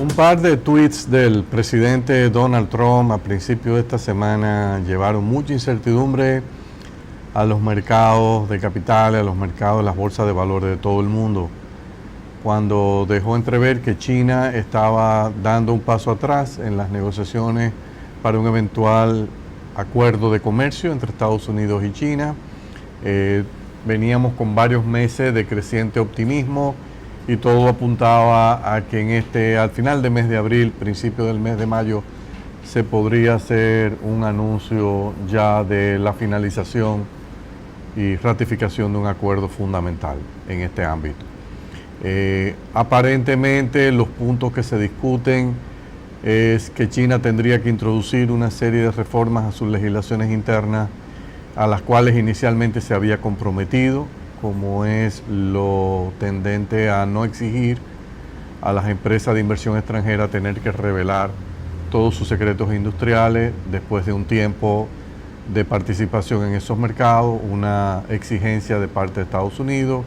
Un par de tweets del presidente Donald Trump a principios de esta semana llevaron mucha incertidumbre a los mercados de capitales, a los mercados de las bolsas de valores de todo el mundo, cuando dejó entrever que China estaba dando un paso atrás en las negociaciones para un eventual acuerdo de comercio entre Estados Unidos y China. Veníamos con varios meses de creciente optimismo y todo apuntaba a que al final del mes de abril, principio del mes de mayo, se podría hacer un anuncio ya de la finalización y ratificación de un acuerdo fundamental en este ámbito. Aparentemente los puntos que se discuten es que China tendría que introducir una serie de reformas a sus legislaciones internas a las cuales inicialmente se había comprometido, como es lo tendente a no exigir a las empresas de inversión extranjera tener que revelar todos sus secretos industriales después de un tiempo de participación en esos mercados, una exigencia de parte de Estados Unidos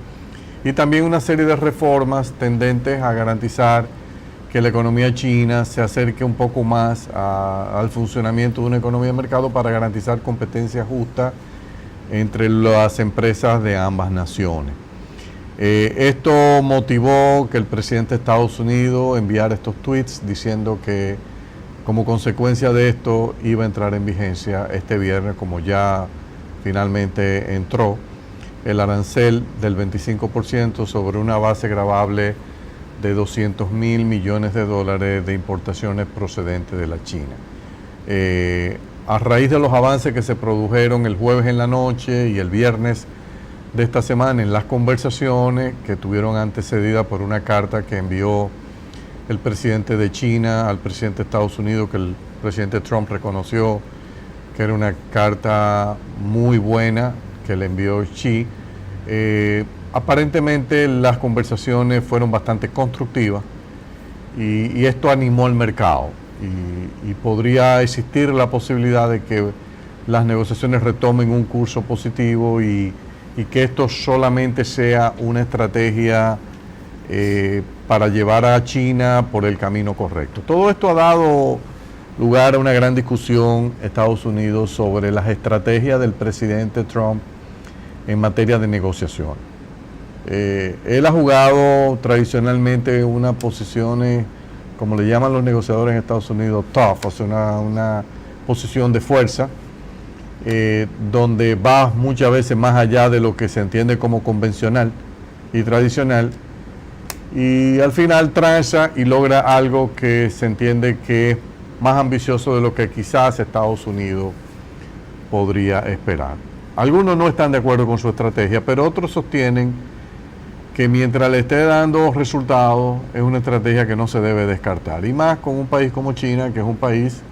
y también una serie de reformas tendentes a garantizar que la economía china se acerque un poco más al funcionamiento de una economía de mercado para garantizar competencia justa entre las empresas de ambas naciones. Esto motivó que el presidente de Estados Unidos enviara estos tweets diciendo que como consecuencia de esto iba a entrar en vigencia este viernes, como ya finalmente entró, el arancel del 25% sobre una base gravable de $200 mil millones de importaciones procedentes de la China. A raíz de los avances que se produjeron el jueves en la noche y el viernes de esta semana en las conversaciones que tuvieron antecedidas por una carta que envió el presidente de China al presidente de Estados Unidos, que el presidente Trump reconoció que era una carta muy buena que le envió Xi. Aparentemente las conversaciones fueron bastante constructivas y esto animó el mercado y podría existir la posibilidad de que las negociaciones retomen un curso positivo y que esto solamente sea una estrategia para llevar a China por el camino correcto. Todo esto ha dado lugar a una gran discusión en Estados Unidos sobre las estrategias del presidente Trump en materia de negociación. Él ha jugado tradicionalmente unas posiciones, como le llaman los negociadores en Estados Unidos, tough, o sea, una posición de fuerza, donde va muchas veces más allá de lo que se entiende como convencional y tradicional, y al final transa y logra algo que se entiende que es más ambicioso de lo que quizás Estados Unidos podría esperar. Algunos no están de acuerdo con su estrategia, pero otros sostienen que mientras le esté dando resultados es una estrategia que no se debe descartar. Y más con un país como China, que es un país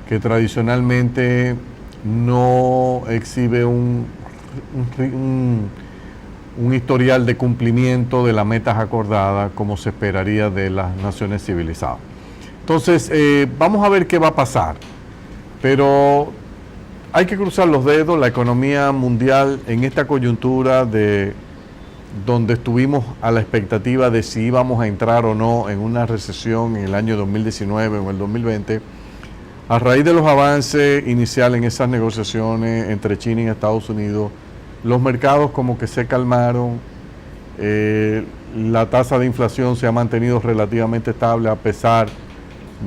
que tradicionalmente no exhibe un historial de cumplimiento de las metas acordadas como se esperaría de las naciones civilizadas. Entonces, vamos a ver qué va a pasar. Pero hay que cruzar los dedos. La economía mundial en esta coyuntura donde estuvimos a la expectativa de si íbamos a entrar o no en una recesión en el año 2019 o el 2020, a raíz de los avances iniciales en esas negociaciones entre China y Estados Unidos, los mercados como que se calmaron, la tasa de inflación se ha mantenido relativamente estable a pesar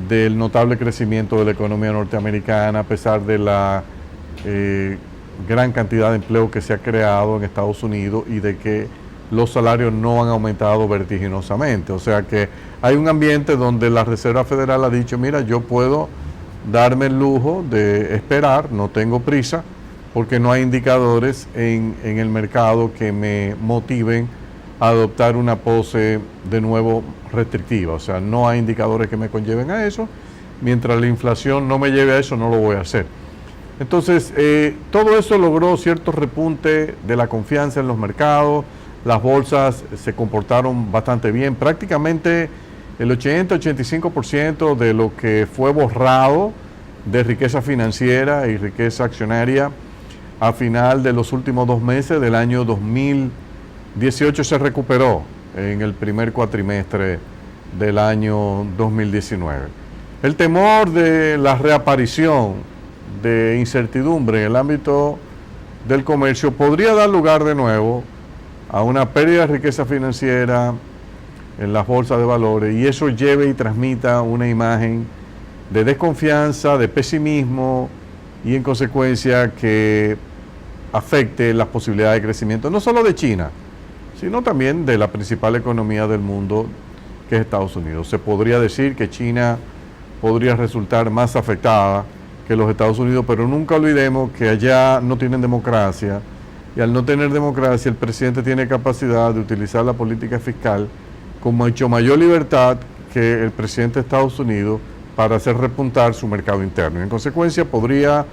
del notable crecimiento de la economía norteamericana, a pesar de la gran cantidad de empleo que se ha creado en Estados Unidos y de que los salarios no han aumentado vertiginosamente. O sea que hay un ambiente donde la Reserva Federal ha dicho, mira, yo puedo darme el lujo de esperar, no tengo prisa, porque no hay indicadores en el mercado que me motiven a adoptar una pose de nuevo restrictiva. O sea, no hay indicadores que me conlleven a eso. Mientras la inflación no me lleve a eso, no lo voy a hacer. Entonces, todo eso logró cierto repunte de la confianza en los mercados. Las bolsas se comportaron bastante bien. Prácticamente el 80-85% de lo que fue borrado de riqueza financiera y riqueza accionaria a final de los últimos 2 meses del año 2018 se recuperó en el primer cuatrimestre del año 2019. El temor de la reaparición de incertidumbre en el ámbito del comercio podría dar lugar de nuevo a una pérdida de riqueza financiera en las bolsas de valores, y eso lleve y transmita una imagen de desconfianza, de pesimismo, y en consecuencia que afecte las posibilidades de crecimiento, no solo de China, sino también de la principal economía del mundo, que es Estados Unidos. Se podría decir que China podría resultar más afectada que los Estados Unidos, pero nunca olvidemos que allá no tienen democracia, y al no tener democracia el presidente tiene capacidad de utilizar la política fiscal con mucho mayor libertad que el presidente de Estados Unidos para hacer repuntar su mercado interno. En consecuencia podría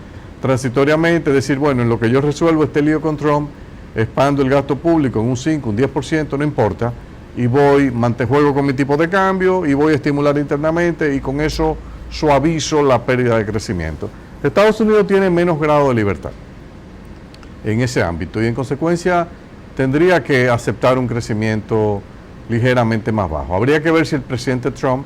transitoriamente decir, bueno, en lo que yo resuelvo este lío con Trump, expando el gasto público en un 5, un 10%, no importa, y juego con mi tipo de cambio y voy a estimular internamente, y con eso suavizo la pérdida de crecimiento. Estados Unidos tiene menos grado de libertad en ese ámbito, y en consecuencia tendría que aceptar un crecimiento ligeramente más bajo. Habría que ver si el presidente Trump,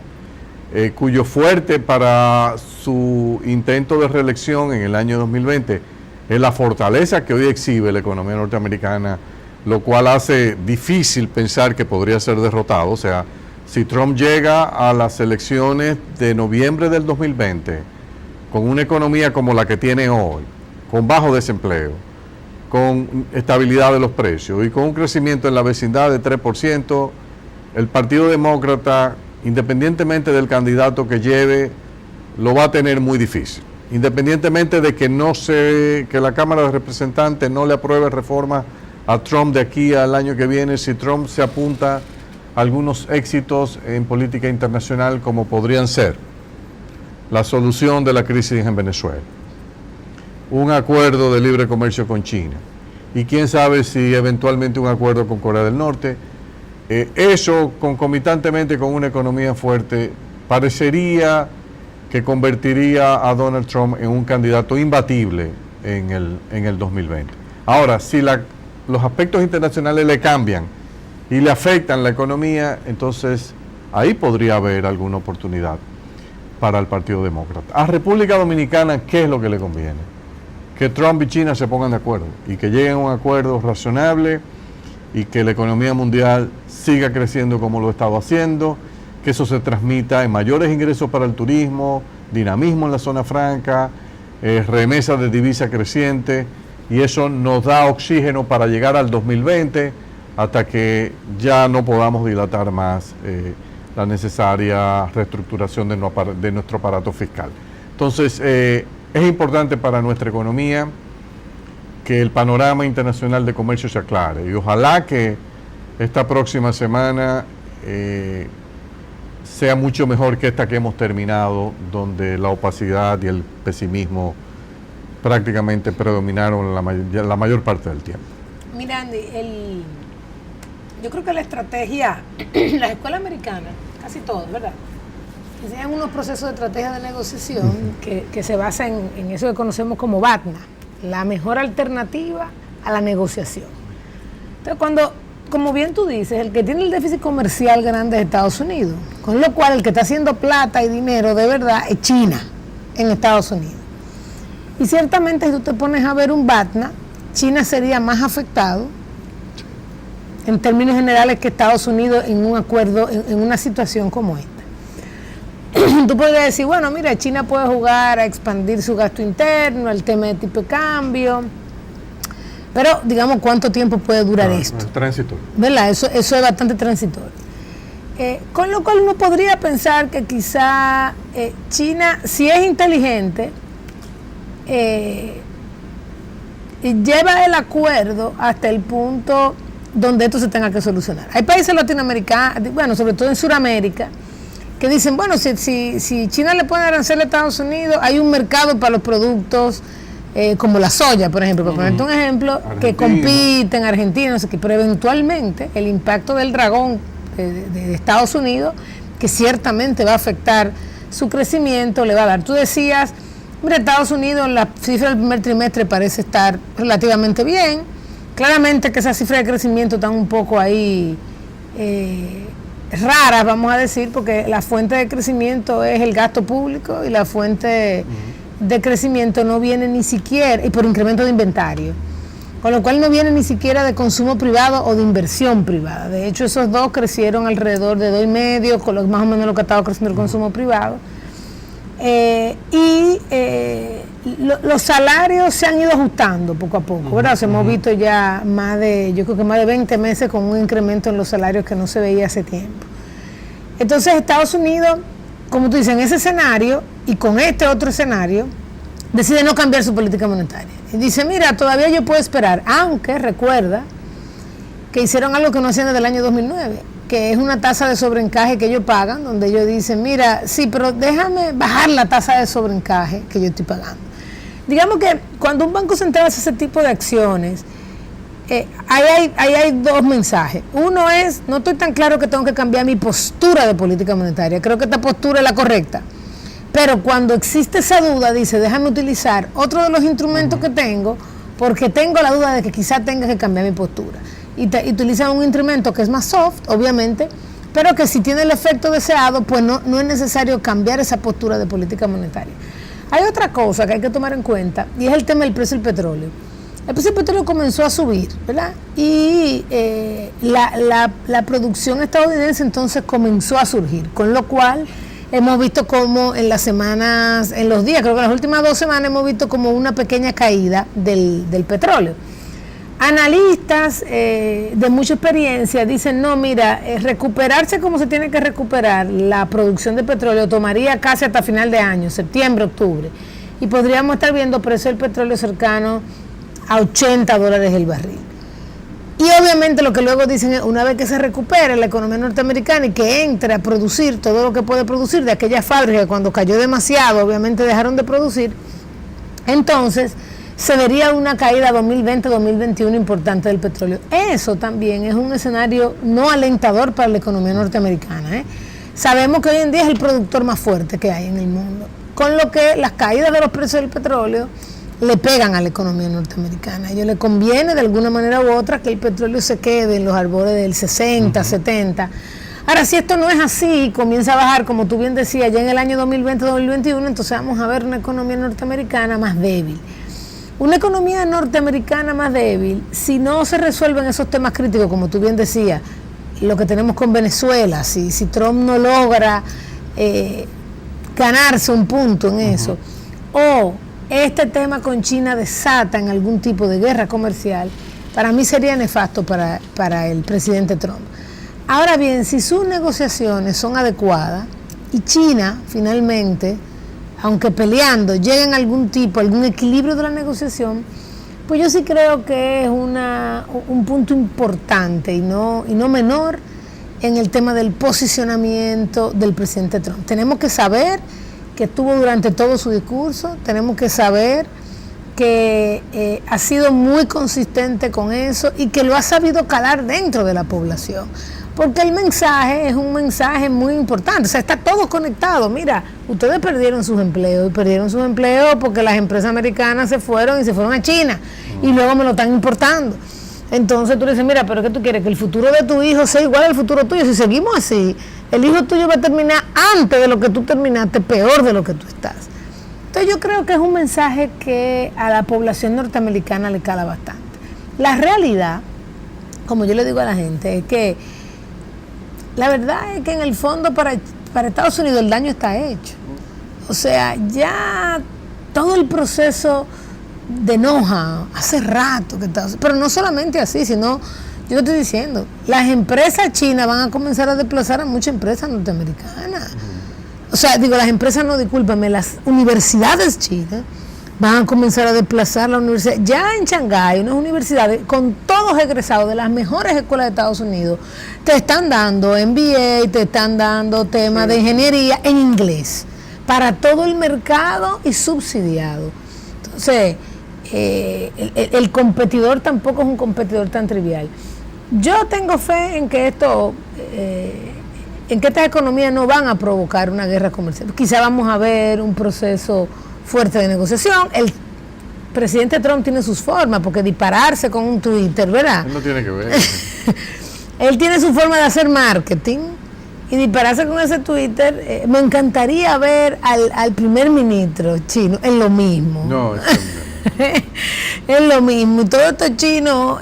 cuyo fuerte para su intento de reelección en el año 2020 es la fortaleza que hoy exhibe la economía norteamericana, lo cual hace difícil pensar que podría ser derrotado. O sea, si Trump llega a las elecciones de noviembre del 2020 con una economía como la que tiene hoy, con bajo desempleo, con estabilidad de los precios y con un crecimiento en la vecindad de 3%, el Partido Demócrata, independientemente del candidato que lleve, lo va a tener muy difícil. Independientemente de que la Cámara de Representantes no le apruebe reformas a Trump de aquí al año que viene, si Trump se apunta a algunos éxitos en política internacional, como podrían ser la solución de la crisis en Venezuela, un acuerdo de libre comercio con China, y quién sabe si eventualmente un acuerdo con Corea del Norte. Eso, concomitantemente con una economía fuerte, parecería que convertiría a Donald Trump en un candidato imbatible en el 2020. Ahora, si los aspectos internacionales le cambian y le afectan la economía, entonces ahí podría haber alguna oportunidad para el Partido Demócrata. A República Dominicana, ¿qué es lo que le conviene? Que Trump y China se pongan de acuerdo y que lleguen a un acuerdo razonable, y que la economía mundial siga creciendo como lo ha estado haciendo, que eso se transmita en mayores ingresos para el turismo, dinamismo en la zona franca, remesas de divisa creciente, y eso nos da oxígeno para llegar al 2020 hasta que ya no podamos dilatar más la necesaria reestructuración de nuestro aparato fiscal. Entonces, es importante para nuestra economía que el panorama internacional de comercio se aclare, y ojalá que esta próxima semana sea mucho mejor que esta que hemos terminado, donde la opacidad y el pesimismo prácticamente predominaron la mayor parte del tiempo. Mira, Andy, yo creo que la estrategia, las escuelas americanas, casi todas, ¿verdad?, enseñan unos procesos de estrategia de negociación que se basan en eso que conocemos como BATNA, la mejor alternativa a la negociación. Entonces, como bien tú dices, el que tiene el déficit comercial grande es Estados Unidos, con lo cual el que está haciendo plata y dinero de verdad es China en Estados Unidos. Y ciertamente, si tú te pones a ver un BATNA, China sería más afectado en términos generales que Estados Unidos en un acuerdo, en una situación como esta. Tú podrías decir, bueno, mira, China puede jugar a expandir su gasto interno, el tema de tipo de cambio, pero digamos, ¿cuánto tiempo puede durar esto? Transitorio. ¿Verdad? Eso es bastante transitorio. Con lo cual uno podría pensar que quizá China, si es inteligente, lleva el acuerdo hasta el punto donde esto se tenga que solucionar. Hay países latinoamericanos, bueno, sobre todo en Sudamérica, que dicen, bueno, si China le pone arancel a Estados Unidos, hay un mercado para los productos como la soya, por ejemplo, por ponerte un ejemplo, Argentina, que compiten, Argentina, no sé qué, pero eventualmente el impacto del dragón de Estados Unidos, que ciertamente va a afectar su crecimiento, le va a dar. Tú decías, mira, Estados Unidos, la cifra del primer trimestre parece estar relativamente bien, claramente que esa cifra de crecimiento está un poco ahí raras, vamos a decir, porque la fuente de crecimiento es el gasto público y la fuente de crecimiento no viene ni siquiera, y por incremento de inventario, con lo cual no viene ni siquiera de consumo privado o de inversión privada. De hecho, esos dos crecieron alrededor de 2,5, con más o menos lo que ha estado creciendo el consumo privado. Los salarios se han ido ajustando poco a poco, ¿verdad? O sea, hemos visto ya yo creo que más de 20 meses con un incremento en los salarios que no se veía hace tiempo. Entonces, Estados Unidos, como tú dices, en ese escenario y con este otro escenario, decide no cambiar su política monetaria. Y dice, mira, todavía yo puedo esperar, aunque recuerda que hicieron algo que no hacían desde el año 2009, que es una tasa de sobreencaje que ellos pagan, donde ellos dicen, mira, sí, pero déjame bajar la tasa de sobreencaje que yo estoy pagando. Digamos que cuando un banco central hace ese tipo de acciones, ahí hay dos mensajes. Uno es, no estoy tan claro que tengo que cambiar mi postura de política monetaria, creo que esta postura es la correcta. Pero cuando existe esa duda, dice, déjame utilizar otro de los instrumentos que tengo, porque tengo la duda de que quizá tenga que cambiar mi postura. Y utiliza un instrumento que es más soft, obviamente, pero que si tiene el efecto deseado, pues no es necesario cambiar esa postura de política monetaria. Hay otra cosa que hay que tomar en cuenta, y es el tema del precio del petróleo. El precio del petróleo comenzó a subir, ¿verdad? Y la producción estadounidense entonces comenzó a surgir, con lo cual hemos visto como en las semanas, en los días, creo que las últimas 2 semanas hemos visto como una pequeña caída del petróleo. Analistas de mucha experiencia dicen, no, mira, recuperarse como se tiene que recuperar la producción de petróleo tomaría casi hasta final de año, septiembre, octubre, y podríamos estar viendo precio del petróleo cercano a $80 el barril. Y obviamente lo que luego dicen es, una vez que se recupere la economía norteamericana y que entre a producir todo lo que puede producir de aquellas fábricas que cuando cayó demasiado obviamente dejaron de producir, entonces se vería una caída 2020-2021 importante del petróleo. Eso también es un escenario no alentador para la economía norteamericana, ¿eh? Sabemos que hoy en día es el productor más fuerte que hay en el mundo, con lo que las caídas de los precios del petróleo le pegan a la economía norteamericana. A ellos les conviene de alguna manera u otra que el petróleo se quede en los albores del 60, 70. Ahora, si esto no es así, comienza a bajar, como tú bien decías, ya en el año 2020-2021, entonces vamos a ver una economía norteamericana más débil. Una economía norteamericana más débil, si no se resuelven esos temas críticos, como tú bien decías, lo que tenemos con Venezuela, si Trump no logra ganarse un punto en eso, o este tema con China desata en algún tipo de guerra comercial, para mí sería nefasto para el presidente Trump. Ahora bien, si sus negociaciones son adecuadas y China finalmente, aunque peleando, lleguen a algún equilibrio de la negociación, pues yo sí creo que es un punto importante y no menor en el tema del posicionamiento del presidente Trump. Tenemos que saber que estuvo durante todo su discurso, tenemos que saber que ha sido muy consistente con eso y que lo ha sabido calar dentro de la población, porque el mensaje es un mensaje muy importante, o sea, está todo conectado. Mira, ustedes perdieron sus empleos, porque las empresas americanas se fueron a China y luego me lo están importando. Entonces tú le dices, mira, pero ¿qué tú quieres? Que el futuro de tu hijo sea igual al futuro tuyo. Si seguimos así, el hijo tuyo va a terminar antes de lo que tú terminaste, peor de lo que tú estás. Entonces yo creo que es un mensaje que a la población norteamericana le cala bastante. La realidad, como yo le digo a la gente, es que la verdad es que en el fondo para Estados Unidos el daño está hecho. O sea, ya todo el proceso de enoja hace rato que está, pero no solamente así, sino, yo te estoy diciendo, las empresas chinas van a comenzar a desplazar a muchas empresas norteamericanas. O sea, digo, las empresas no, discúlpame, las universidades chinas van a comenzar a desplazar la universidad. Ya en Shanghái, unas universidades con todos egresados de las mejores escuelas de Estados Unidos, te están dando MBA, te están dando temas de ingeniería en inglés, para todo el mercado y subsidiado. Entonces, el competidor tampoco es un competidor tan trivial. Yo tengo fe en que estas economías no van a provocar una guerra comercial. Quizá vamos a ver un proceso fuerte de negociación. El presidente Trump tiene sus formas, porque dispararse con un Twitter, ¿verdad? Él no tiene que ver. Él tiene su forma de hacer marketing y dispararse con ese Twitter. Me encantaría ver al primer ministro chino en lo mismo. No, es lo mismo. Y todo esto chino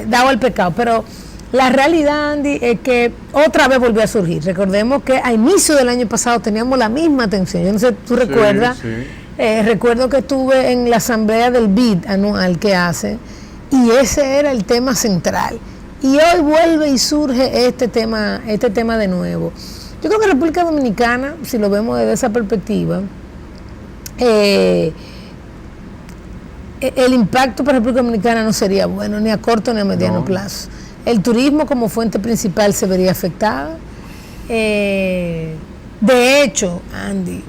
dado al pecado. Pero la realidad, Andy, es que otra vez volvió a surgir. Recordemos que a inicio del año pasado teníamos la misma tensión. Yo no sé, ¿tú recuerdas? Sí. Recuerdo que estuve en la asamblea del BID anual que hace, y ese era el tema central. Y hoy vuelve y surge este tema de nuevo. Yo creo que República Dominicana, si lo vemos desde esa perspectiva, el impacto para República Dominicana no sería bueno, ni a corto ni a mediano plazo. El turismo como fuente principal se vería afectado. De hecho, Andy,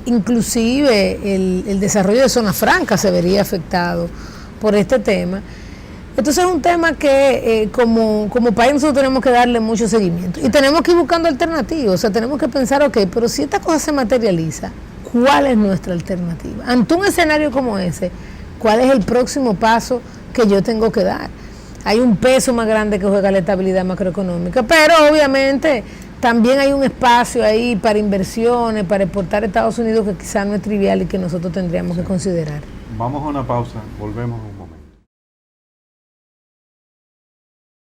inclusive el desarrollo de zona franca se vería afectado por este tema. Entonces es un tema que como país nosotros tenemos que darle mucho seguimiento y tenemos que ir buscando alternativas. O sea, tenemos que pensar, ok, pero si esta cosa se materializa, ¿cuál es nuestra alternativa? Ante un escenario como ese, ¿cuál es el próximo paso que yo tengo que dar? Hay un peso más grande que juega la estabilidad macroeconómica, pero obviamente también hay un espacio ahí para inversiones, para exportar a Estados Unidos, que quizás no es trivial y que nosotros tendríamos que considerar. Vamos a una pausa, volvemos.